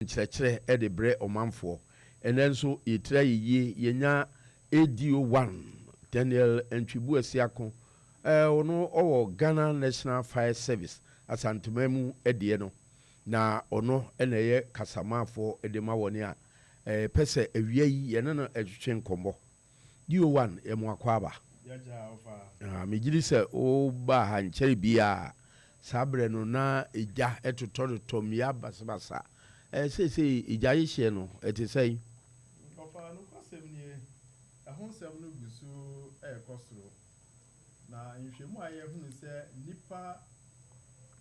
nkyerɛkyerɛ ɛde brɛ ɔmanfoɔ ɛnɛ nso yɛtira yie yɛnya ADO1 Daniel Antwi Buasiako ɔno ɔwɔ Ghana National Fire Service asantema mu ɛdeɛ no na ɔno ɛna ɛyɛ kasamafoɔ ɛde ma wɔne a pɛ sɛ awia yi yɛne no ɛtwetwe nkɔmmɔ DO1 ɛmu akɔ aba megyiri sɛ woba ha nkyɛre biaa saa berɛ no na ɛgya ɛtotɔtotɔ mmea basabasa seesei ɛgya yɛhyɛ no ɛte sɛi ahonsɛm no gu so ɛkɔ soro na nhwɛmu a yɛhunu sɛ nipa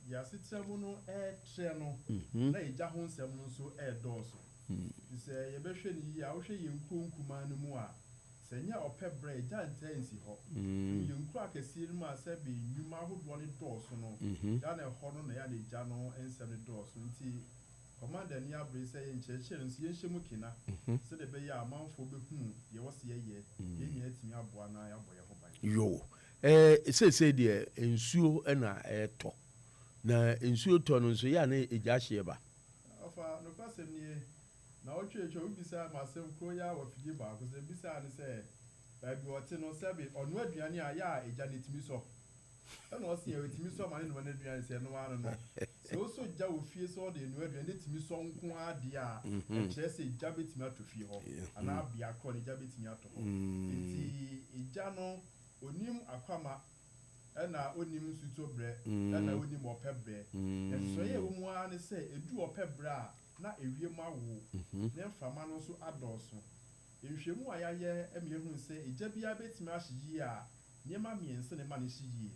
yɛasetena mu no ɛtrɛ no na ɛgya honsɛm no nso ɛdɔɔso sɛ yɛbɛhwɛ no yie a wohwɛ yɛn kuro nkuma no mu a sɛ nyɛ ɔpɛ berɛ ɛgya ntaa nsi hɔ yɛn kuro akɛseɛ no mu a sɛ bɛ nnwuma ahodoɔ no dɔɔso no ya na ɛhɔ no na ya na ɛgya no nsɛm no dɔɔso nti commander ni abere sɛ yɛnkyerɛkyerɛ nso yɛnhyɛ mu kena sɛde bɛyɛ a amanfoɔ bɛhunu yɛwɔ sɛ yɛyɛ yɛnyɛ atumi aboa na yɛabɔ yɛ ho ban yo seesei deɛ nsuo ɛna ɛtɔ na nsuo tɔ no nso yɛ a na ɛgya hyeɛ ba ɔfa nokwasɛm nie na ɔtwetwe wobisa ma asɛm kuro yɛ a wɔafidie baako sɛ bisa ne sɛ baabi ɔte no sɛbe ɔno aduane a yɛ a ɛgya ne tumi sɔ ɛna ɔsi yɛ tumi sɔ ma ne noma aduane sɛ no ano no sɛ ɔsɔ gya wɔ fie sɛ ɔde no aduane tumi sɔ nko adeɛ a ɛkyerɛ sɛ gya bɛtumi ato fie hɔ anaa bea korɔ ne gya bɛtumi ato hɔ nti gya no onim akwama ɛna onim nsuto brɛ ɛna onim ɔpɛ brɛ ɛsɔyɛ ɛwɔ mu ara ne sɛ edu ɔpɛ brɛ a na ewie mu awo ne mframa no nso adɔɔso nhwɛmu a yɛayɛ ɛma yɛhunu sɛ egya biara bɛtumi ahye yie a nneɛma mmiɛnsa na ɛma no hye yie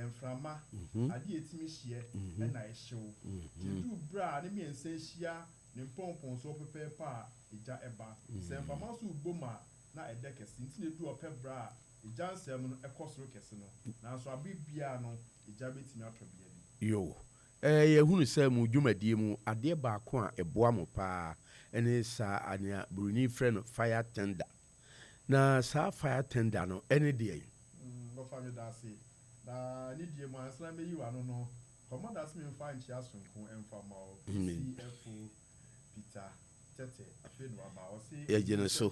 mframa adeɛ ɛtumi hyeɛ ɛna ɛhyew gyedu berɛ a ne mmiɛnsa hyia ne mpɔmpɔnso pɛpɛɛpɛ a egya ɛba sɛ mframa nso bom a na ɛdɛ kɛse nti na edu ɔpɛ berɛ a egya nsɛm no ɛkɔ soro kɛse no nanso abe biara no egya bɛtumi atɔ bea bi yo yɛhunu sɛ mu dwumadie mu adeɛ baako a ɛboa mo paa ɛne saa anea buroni frɛ no fire tender na saa fire tender no ɛne deɛ bɔfa me da ase na ne die mu ansana meyi wa no commander se me mfa nchi asonko emfa ma o CF Peter tete afi no aba o se yɛgyene so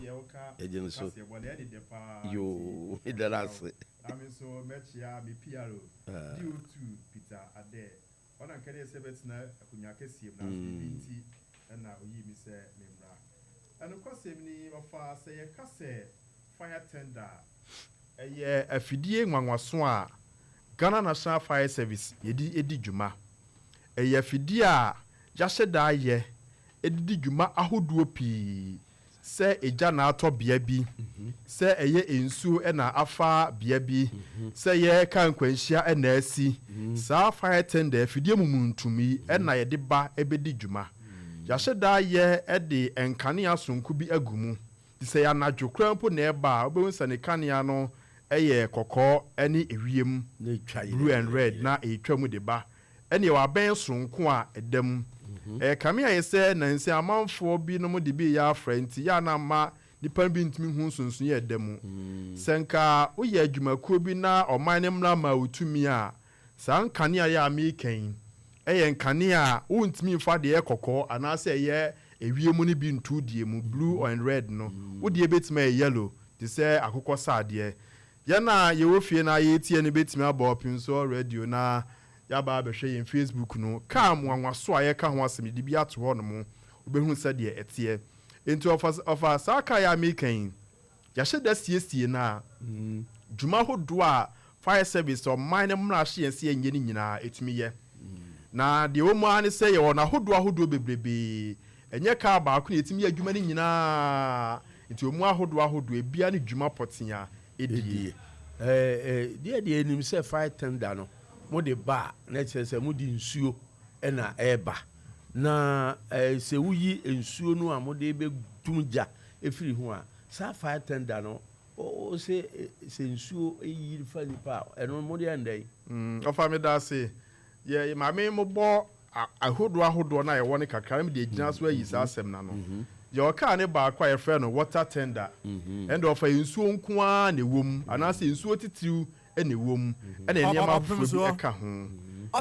yo idarase ami so mechia me PRO DO2 Peter ade ona nkede se betina akunya kesie na binti na oyi mi se memra eno kwasem ni ofa se ye kase fire tender eye afidie nwanwaso a Ghana National Fire Service edi dwuma eye afidie a yahye da ye edi dwuma ahoduo pii se eja na atọ bia bi se eye ensuo na afa bia bi se ye kan kwanhia na asi saa fire tender afidie mumuntumi na ye de ba ebedi dwuma yahye da ye de enkane asonku bi agumu se ya na dwokrampo na eba obehun sane kanea no eye kokọ ene ewiem blue and red na etwamu de ba ene wa ben sonko a edam kamea yese na nse amanfo bi no de bi ya frenti ya na ma nipa bi ntimi hu sonson ye edam senka oye adwumakuo bi na oman ne mra ma otumi a san kanea ya ameken eye nkanea wo ntimi fa de kokọ anase ye ewiem ni bi ntu die mu blue and red no wo de betima yellow te se akokọ saade yana yewofie na yetie ne betimi aba Opemsuo radio na yaba abehwe yen Facebook no ka mwanwaso aye ka ho asem de bi ato ho no mo obehu se de etie enti ofa saka ya mekan ya hye siesie na dwuma hodo a fire service o mine mra hye ense enye ni nyina etumi ye na de omu ane se ye wona hodo bebrebe enye ka ba ko etimi ye dwuma ni nyina enti omu ahodo ebia ne dwuma potia edie die nim se fire tender no mo de ba na kyerese mo di nsuo na eba na se wuyi nsuo no a mo de be tumja efiri ho a sa fire tender no o se nsuo eyi fa nipa eno mo de ndai ofa me da se ye ma me mo bo ahodo na ye woni kakra me de gina so ayi sa asem na no your car ne ba kwa your friend water tender and offer nsuo nko a na ewom anase nsuo titiw na ewom na enema fu bi eka ho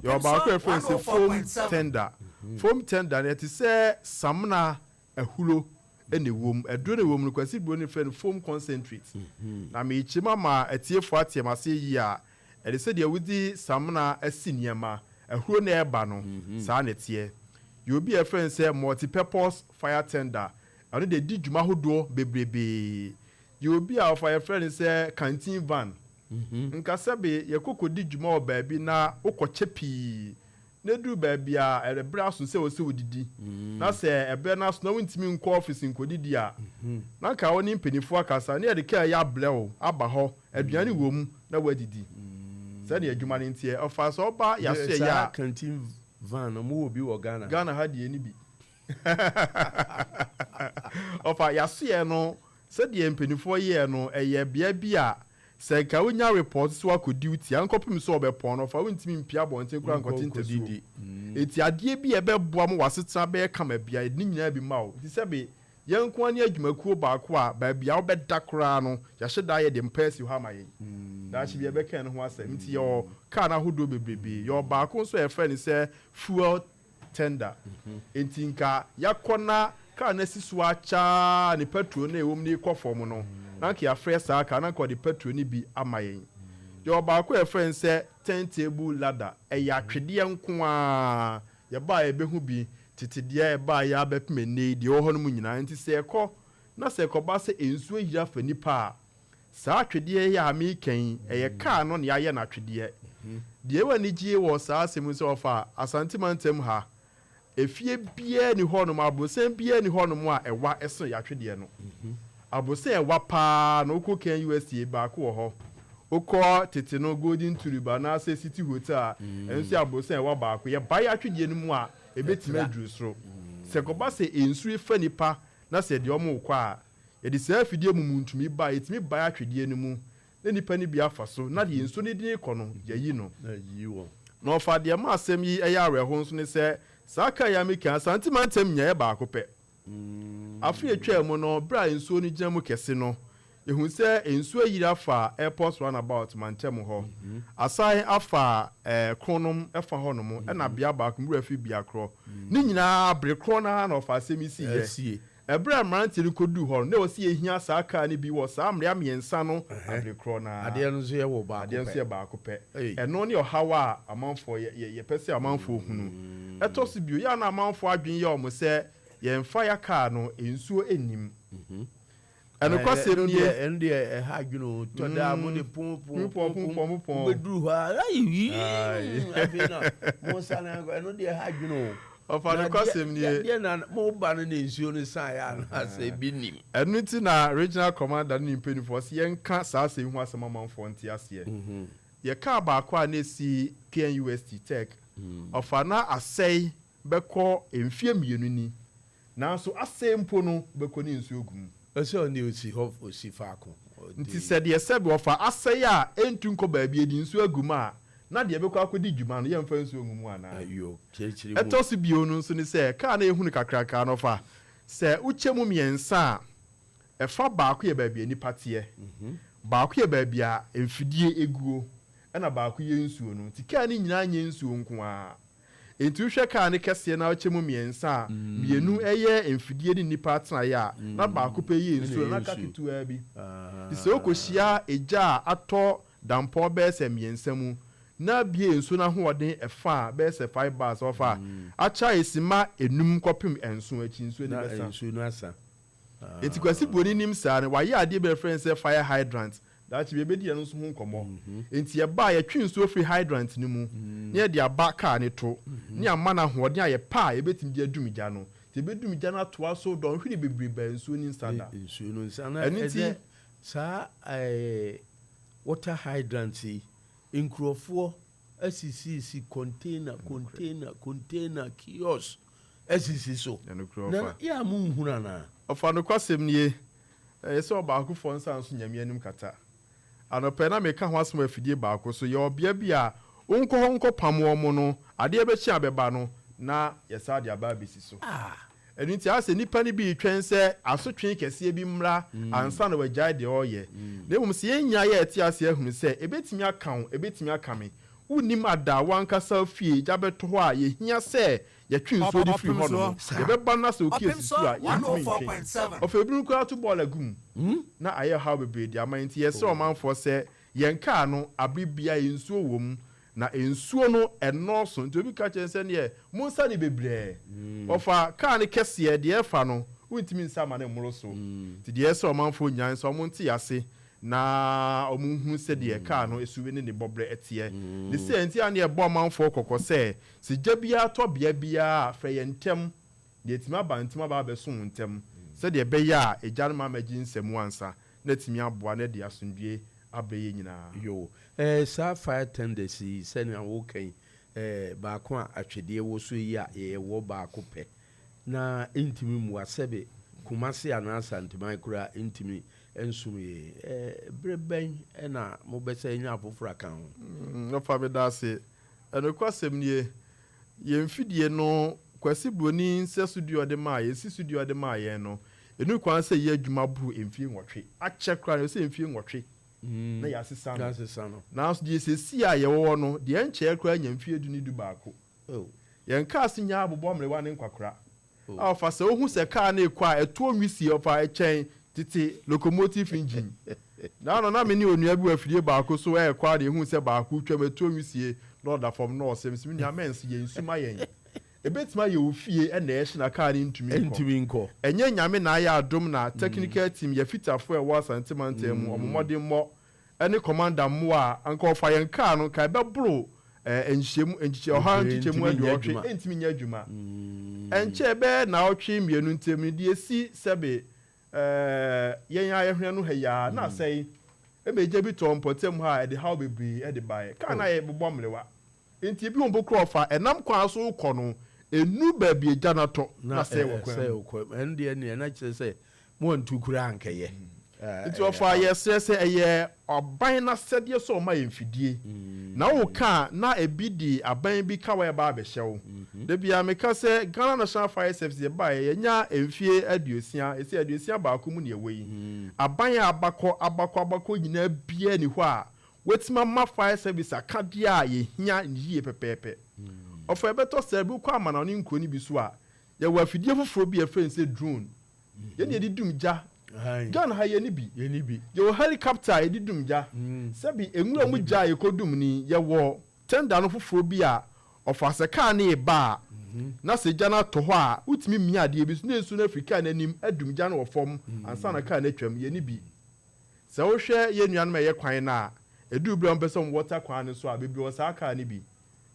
your ba kwa friend say foam tender foam tender na ti say samna ahulo ene wom eduro ne wom no kwasi bro ne friend foam concentrate na me chima ma etiefo atiem ase yi a ede se de wudi samna asiniema ahulo na eba no saa ne tie you be a friend say multi-purpose fire tender ano de di dwuma hodo bebrebe you be a fire friend say canteen van nka sabe yakoko di dwuma oba bi na ukoche pi na du baabi a erebra so se wo didi na se ebe na so na wontimi nko office nko didi a na ka woni mpenifo akasa na ye de ka ya blew aba ho aduane wo mu na wadidi se na adwuma ne ntie ofa so ba ya so ya canteen van mo wo bi wo Ghana ha de ni bi ofa ya so ye no se de mpenifo ye no eye bia bi a se ka wonya report so akodi uti ankopim so obepon no fa wontimi mpia bonten kura nkotin tedidi eti ade bi ebeboa mo waseta be kama bia ni nyina bi ma o ti se be yanko ani adwumakuo baako a ba bia obeda kura no ya hyeda ye de mpasi ho amaye da chi bi ebe kan ho asem nti yo ka na hodo bebrebe yo baako so e friend se fuel tender enti nka yakona ka na sisu acha ni petrol na ewom ni kofom no nanki afresa aka na ko de petrol ni bi amayen yo baako e friend say turntable ladder e ya twede nko a ye ba e behu bi titide e ba ya bepmene de ho no mu nyina nti se ekọ na se ekọ ba se ensuo hira fa nipa saa twede ya mi kan e ye ka no ne ya ye na twede de wani gie wo saa asem se ofa asantimantem ha efie bia ni ho no abosen bia ni ho no a ewa eso ya twede no abose wapa no ko kan USA ba ko ho okọ tete no golden turiba na se city hotel enso abose wa ba ko ye ba ya twede no mu a ebetime aduru soro se ko ba se ensu ifa nipa na se de omo kwa a ye de se afidie mumuntumi ba etimi ba ya twede no mu na nipa ni bia fa so na de ensu ni din ko no ye yi no yi wo no fa de ma asem yi eya areho nso ne se saka ya meka santimantem nya ye ba ko pe afri etwa mu no bra ensuo ni gyamu kese no ehun se ensuo yira afa airport runabout mantem ho asai afa kronom efa ho no mu na bia ba kumura fi bia kro ni nyina bre kro na na ofa semisi ye ebra mranti ni kodu ho na osi ehia saka ni bi wo sa amre amiensa no bre kro na ade no so ye wo ba ade so ye ba ko pe eno ne ohawa amanfo ye pese amanfo hunu etosi bio ya na amanfo adwen ye o mo se yemfa ya car no ensuo enim eno kwasem nie ende ha adwuno to da mo de pom beduru ha ayi afina mo sana eno de ha adwuno ofa no kwasem nie de na mo ba no ensuo no san ya na se binim eno ti na regional commander ni mpenifo se yenka saa se hu asema manfo nti ase ye car ba kwa na si KNUST Tech ofa na asei beko emfie mienu ni nanso asempo no bekoni nsuo gum ese oni osi ho osi faako nti said ye sebe ofa asey a entu nko baabia edi nsuo agum a na de bekọ akodi dwuma no yemfa nsuo gum ana ayo chirichiri etosi bio no nso ni se ka na ehunu kakraka no fa se uchemu miensa a efa baako ye baabia ni patie baako ye baabia emfidie eguo na baako ye nsuo no nti ka ni nyina nye nsuo nko a entu hwe ka ne kese na ochemu miensa mienu eye emfidie ni nipa tena ya na baako pe ye nsuo na kakitu abi se okohia eja ato dampo be se miensa mu na bie nsuo na hoɔden efa be se 5 bars ofa acha esima enum kopim enso achi nsuo ni besa nsuo no asa etikwasi boni nim sa ne waye ade be friend say fire hydrant that be be die no so ho nkomo enti ye ba ye twi nsuo free hydrant ni mu ne de aba car ne to ne ama na hoɔden aye pa ye betim de adumigya no te bedumigya na to aso don hwene bebre ba nsuo ni nsanda nsuo no nsanda enti sa water hydrant inkrofo asisi container kiosk asisi so na ya mu nhuna na ofa no kwasem nie so baako fo nsa nso nyame anim kata anope na meka ho asem afidie baako so ye obia bia onko pamo mo no ade be chi abeba no na yesa de aba besi so enu ti ase nipa ni bi twen se asotwe kese bi mra ansa na wagyae de oye na mum se yenya ye ati ase ahunu se ebetimi akame unim ada wankasa fie jabeto ho a ye hia se ye twi nsuo di free ho no ye be ba na se okie sisu a ye ntimi ntwe of ebinu kura to ball agum na aye how be di amanti ye se omanfo se yen car no abibia nsuo wom na nsuo no enoso nti obi ka chense ne monsa ne bebre ofa car ne kese de efa no wintimi nsa ma ne mmoro so ti de se omanfo nyan so omonti ase na omunhu se de car no esuwe ne bobre etie ne se nti ane e bo omanfo kokose se jabia to bia bia fra yentem de etima ba ntima ba be so ntem se de be ya ejanu ma magi nsemu ansa na timi aboa na de asundue abeye nyina yo sa fire tendency se na wo kan ba ko atwede wo so yi a ye wo ba ko pe na intimi mu asebe kumase anasa ntima kura intimi ensumi breben na mo be se nya afofra kan no fa be da se eno kwasem nie ye mfidie no kwasi broni nse studio de ma ye si studio de ma ye no enu kwan se ye adwuma bu emfie nwotwe ache kra no se emfie nwotwe na ya sesa no na so die se si a ye wo no de enche kra nya mfie du ni du baako ye nka asinya abobo mrewa ne nkwakra a fa se ohu se car na ekwa eto nwisi ofa echen titi locomotive engine na me ni onua bi afidie baako so ekwa de hu se baako twam eto nwisie no da from no se mi nya mense ye nsuma yen ebetima ye ofie na ehye na car ni ntumi nko enye nyame na ya adom na technical team ye fitafo e wa santimantam mu omomode mo ene commander mo a anka ofa yen car no ka be bro enchiche oha nchichemu adwotwe entimi nya adwuma enche be na otwe mienu ntem di esi sebe yen ayehwe no heya na sei ebeje bi to mpotem ha de how bebre e de bae ka na ye bobom mlewa enti bi ombokro ofa enam kwa so kọ no enu ba bi eja na to na sei wokọ ende ne na kire sei mo ntukura ankeye enti ofa ye sese eye oban na sede so ma ye mfidie na wo ka na ebidi aban bi ka wa ba behyew de bia me ka se Ghana National Fire Service ba ye nya emfie aduosia esi aduosia ba ko mu ne ewe aban abakọ nyina bia ni ho a wetima ma fire service akade a ye hia yie pepepe ofa ebeto serbu kwa ama na ni nkoni bi so a ye wa fidie foforo bi e fense drone ye ne didum ja Ghana ha ye ni bi ye helicopter ye didum ja sebi enwura mu ja ye kodum ni ye wo tenda no foforo bi a ofa se ka na e ba na se ja na to ho a utimi mia de bi so na esu na Africa na nim adum ja na wo fom ansa na ka na twam ye ni bi se wo hwe ye nuan ma ye kwan na edu bra mpesom water kwan so a bebi wo sa ka ni bi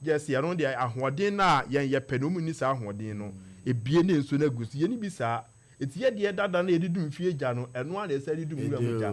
yes ye no de ahoden na yen ye penom ni sa ahoden no ebie ne nso na gusi ye ni bi sa eti ye de dada na edidum fie ja no eno a na esa edidum wura mu ja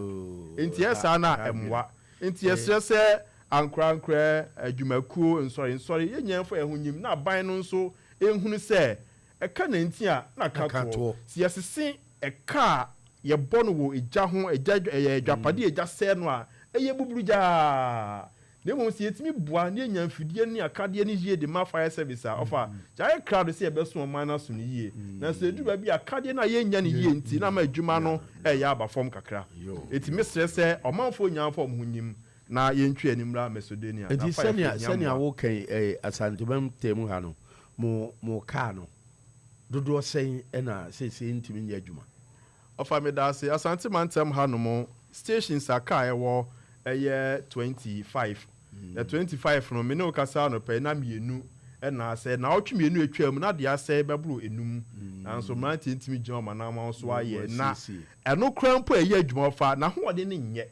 enti esa na emwa enti esese ankra adwumakuo nsori ye nyanfo ehonyim na ban no nso ehunu se eka na enti a na kato si yesese eka ye bono wo eja ho eja dwapade eja se no a eye buburu ja ne mo si etimi bua ne nyamfidie ne akade ne yie de ma fire service a ofa jaye crowd se ebeso man na so ne yie na se du ba bi akade na ye nya ne yie nti na ma adwuma no ya aba form kakra etimi stresse omanfo nyamfo mhunyim na ye ntwe animra Macedonia na senia wo kan asantebam temu ha no mo ka no dodo sen na se ntimi nya adwuma ofa me da se asantemantam ha no mo stations aka ewo 25 the 25 no me no kasa no pe na mienu na se na otwe mienu etwam na de ase bebro enum na so mante ntimi gye ma na ma so aye na eno krampo eye adwuma fa na hoode ne nye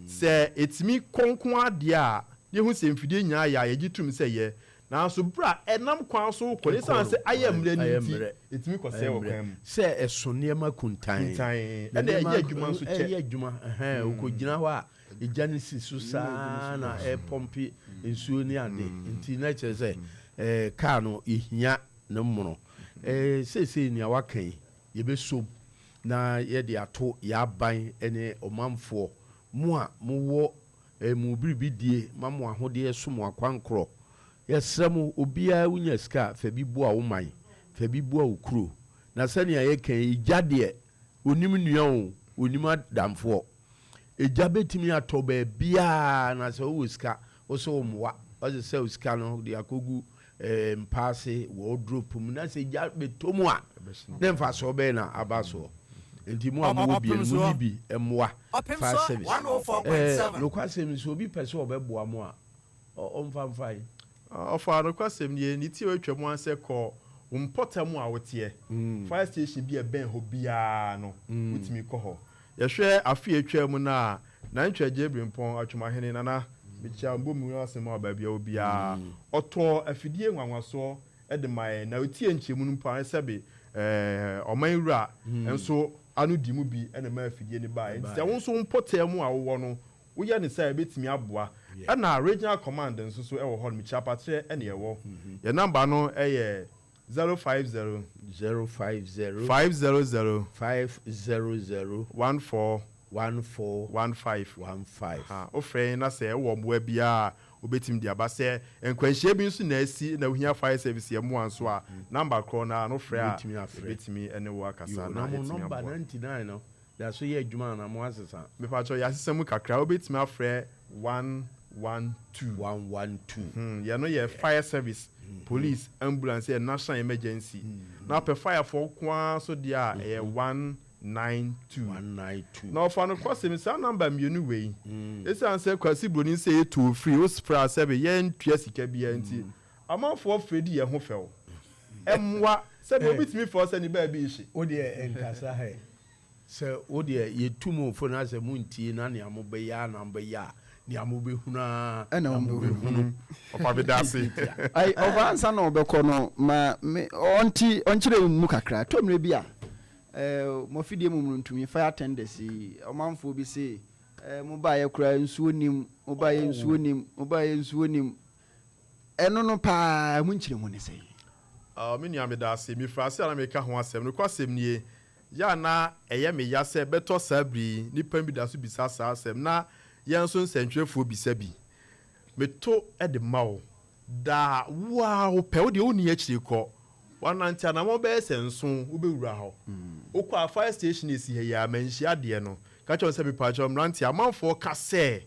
se etimi konkon ade a ye hu se mfidie nya ya ye gitum se ye na so bra enam kwan so ko le san se ayemre ni etimi ko se wo kwam se esone ma kuntan na ye adwuma so che ye adwuma ukogina ho a ejanisi so sa na pompi ensuo ni ade nti na che se car no ehia na mmono se ni awakan ye besom na ye de ato ya ban ene omamfo mu a mu wo mu biribidie mamu ahode esom akwankro yesremu obia wunya ska fa bi bo a wo man fa bi bo a okuro na sane ya ye kan ejade onim nuan onim adamfo eja betimi atoba bia na se wo ska wo so mwa o se ska no de akogu mpaase wardrobe mu na sɛ gya bɛtɔmu a ne mfa so bɛɛ na aba so nti mu a mowɔ bienu mu ni bi mmoa fire service nokwasɛm sɛ obi pɛ sɛ ɔbɛboa mu a ɔmfamfae ɔfa nokwasɛm nie ne tie watwa mu ansɛ kɔ mpɔta mu a woteɛ fire station bi ɛbɛn hɔ biara no wotumi kɔ hɔ yɛhwɛ afe atwa mu no a nantwa gye brimpɔn atwomahene nana mekyia mbomu asɛm a baabi a obiara ɔtɔ afidie nwanwasoɔ ɛde mae na otie nkyɛmu no mpa sɛbe ɔman wura nso ano di mu bi ɛna ma afidie ne baa nti wo nso mpɔta mu a wowɔ no woyɛ ne sɛ ɛbɛtumi aboa ɛna regional command nso so ɛwɔ hɔ no mekyia patrɛ ɛne ɛwɔ yɛ number no ɛyɛ 050 500 1415 ofrɛ na sɛ ɛwɔ mboa biara wobɛtumi de aba sɛ nkwanhyia bi nso na asi na wohia fire service yɛ mmoa nso a number korɔ no no frɛ a wobɛtumi ɛne wo akasa na ɛtumi aboa 99 no da so yɛ adwuma na mo asesa mepakyɛ yɛasesa mu kakra wobɛtumi afrɛ 112 yɛno yɛ fire service police ambulance yɛ national emergency na pɛ firefoɔ koa so deɛ a ɛyɛ 192 na ɔfa no kɔsɛm saa number mmienu wei ɛsiane sɛ kwasi buroni sɛ yɛtoo firi wo spra sɛ bɛ yɛntua sika biara nti amanfoɔ frɛ di yɛ ho fɛw ɛmmoa sɛdeɛ obitumi fɔ sɛ ne baabi hye wodeɛ ɛnkasa hɛ sɛ wodeɛ yɛtu mu fo no asɛ montie na nea mobɛyɛ a na mbɛyɛ a nea mobɛhunu a ɛna mobɛhunu ɔfa bi da ase ɔfa ansa na ɔbɛkɔ no ma ɔnkyerɛ mu kakra tɔmmerɛ bi a mɔfidie mu ntumi fire attendants ɔmanfoɔ bi se mobaayɛ kora nsuo nim mobaayɛ nsuo nim ɛno no paa mu nkyerɛ mu ne sɛ me nua meda ase mefiri ase a na meka ho asɛm no kɔasɛm nie yɛ na ɛyɛ me ya sɛ bɛtɔ saa biri nipa bi da so bisa saa asɛm na yɛn nso nsɛntwerɛfoɔ bisa bi meto de ma wo da woa wopɛ wo deɛ wonni akyiri kɔ wanante anamɔ bɛyɛ sɛ nso wobɛwura hɔ wokɔ a fire station ɛsi ha yɛ a manhyia adeɛ no ka kyerɛ sɛ mepakyerɛ mmerante amanfoɔ ka sɛ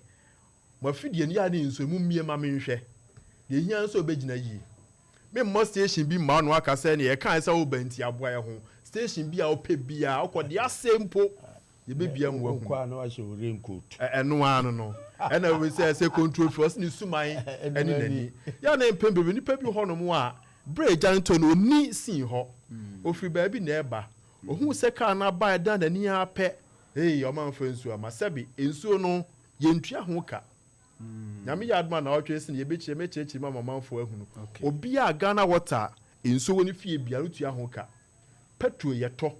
mafidie no yɛ ne nso mu mmie ma menhwɛ deɛ hia nso wobɛgyina yie memmɔ station bi mma no aka sɛ ne yɛkae sɛ woba nti aboa yɛ ho station bi a wopɛ bia wokɔ de asɛ mpo yɛbɛbia mu wahu ɛno ano no ɛna we sɛ control for us ne suman ɛne nani yɛ na mpɛ bebe nipa bi hɔ no mu a brɛ gyanto no oni sin hɔ ofiri baabi na ɛba ohun sɛ kaa na ba ɛda n'ani apɛ ɔmanfo nsuo ama sɛbi nsuo no yɛntua ho ka nyame yɛ adoma na ɔtwe sin yɛbɛkyerɛ ma mamanfo ahunu obi a Ghana water nsuo ne fie bia no tua ho ka petrol yɛtɔ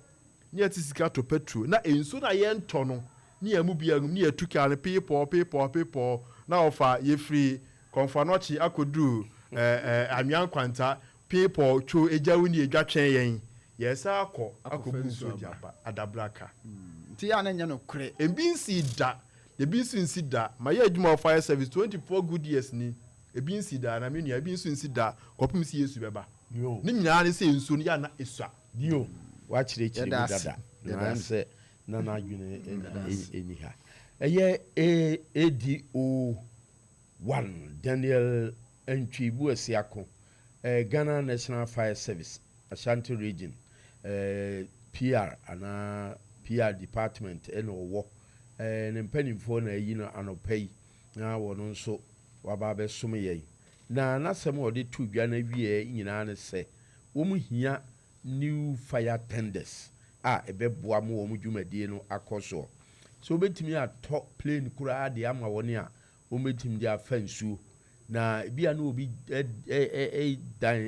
ne yɛte sika to petrol na nsuo na yɛntɔ no ne yɛ mu bia ne yɛtu ka no peepɔ na ɔfa yɛfiri kɔmfanɔkye akɔduru anwea nkwanta peepɔ two egyawo ne edwa twɛn yɛn yɛsa akɔbu nsuo de aba adabraka nti ya na nya no kore ebi nsi da ma yɛ adwuma of fire service 24 good years ni ebi nsi da na me nua ebi nsi da kɔpem si Yesu bɛba ne nyinaa ne sɛ nsuo no ya na esua dio wakyerɛkyerɛ mu dada na sɛ na na adwene ɛni ha ɛyɛ ADO1 Daniel Antwi bu asiako Ghana National Fire Service Ashanti Region PR ana PR department ɛna ɔwɔ ne mpanimfoɔ na ayi no anɔpa yi na wɔno nso waba bɛsom yɛn na n'asɛm a ɔde to dwa na wie nyinaa ne sɛ wɔn hia new fire tenders a ɛbɛboa mo wɔn dwumadie no akɔ so so obetumi atɔ plane koraa de ama wɔn a wɔbɛtumi de afa nsuo na bia no obi dan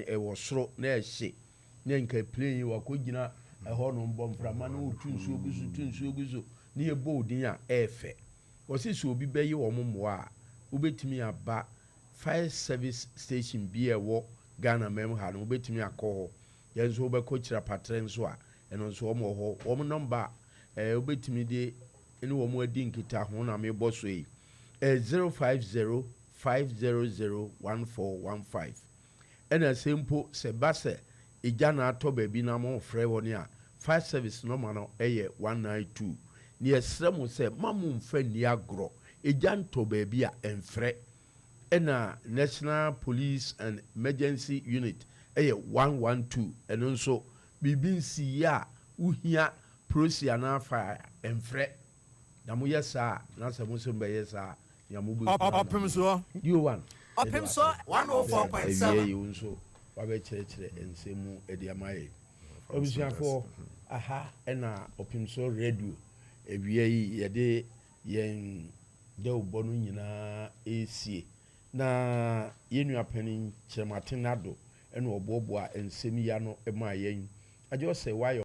ɛwɔ soro na ɛhye na nka plane wakɔ gyina ɛhɔ no mbɔ mframa na otu nsuo gu so ne yɛ bɔ odin a ɛɛfɛ wɔsi so obi bɛyɛ wɔn mmoa a obetumi aba fire service station bi ɛwɔ Ghana mɛm ha no obetumi akɔ hɔ yɛn nso wobɛkɔ kyerɛ patre nso a ɛno nso wɔn wɔ hɔ wɔn nɔmba wobɛtumi de ne wɔn adi nkita ho na mebɔ so yi 050 500 1415 ɛna sɛ mpo sɛ ba sɛ ɛgya na atɔ baabi na mo frɛ wɔn a fire service nɔma no ɛyɛ 192 ne yɛsrɛ mo sɛ ma mo mfa nni agorɔ ɛgya ntɔ baabi a ɛmfrɛ ɛna national police and emergency unit ɛyɛ 112 ɛno nso biribi nsi a wohia prosi anaa fire ɛmfrɛ na moyɛ saa na sɛ mo nso mbɛyɛ saa na mo bɛ Opemsuo Opemsuo 104.7 awie yi nso wabɛkyerɛkyerɛ nsɛm mu ɛde ama yɛ obusuafoɔ aha ɛna Opemsuo radio awie yi yɛde yɛn dɛwbɔ no nyinaa ɛsie na yɛnua panin kyerɛmaten nado ɛna ɔboaboa nsɛm yi ano ɛma yɛn agye ɔsɛ wayɔ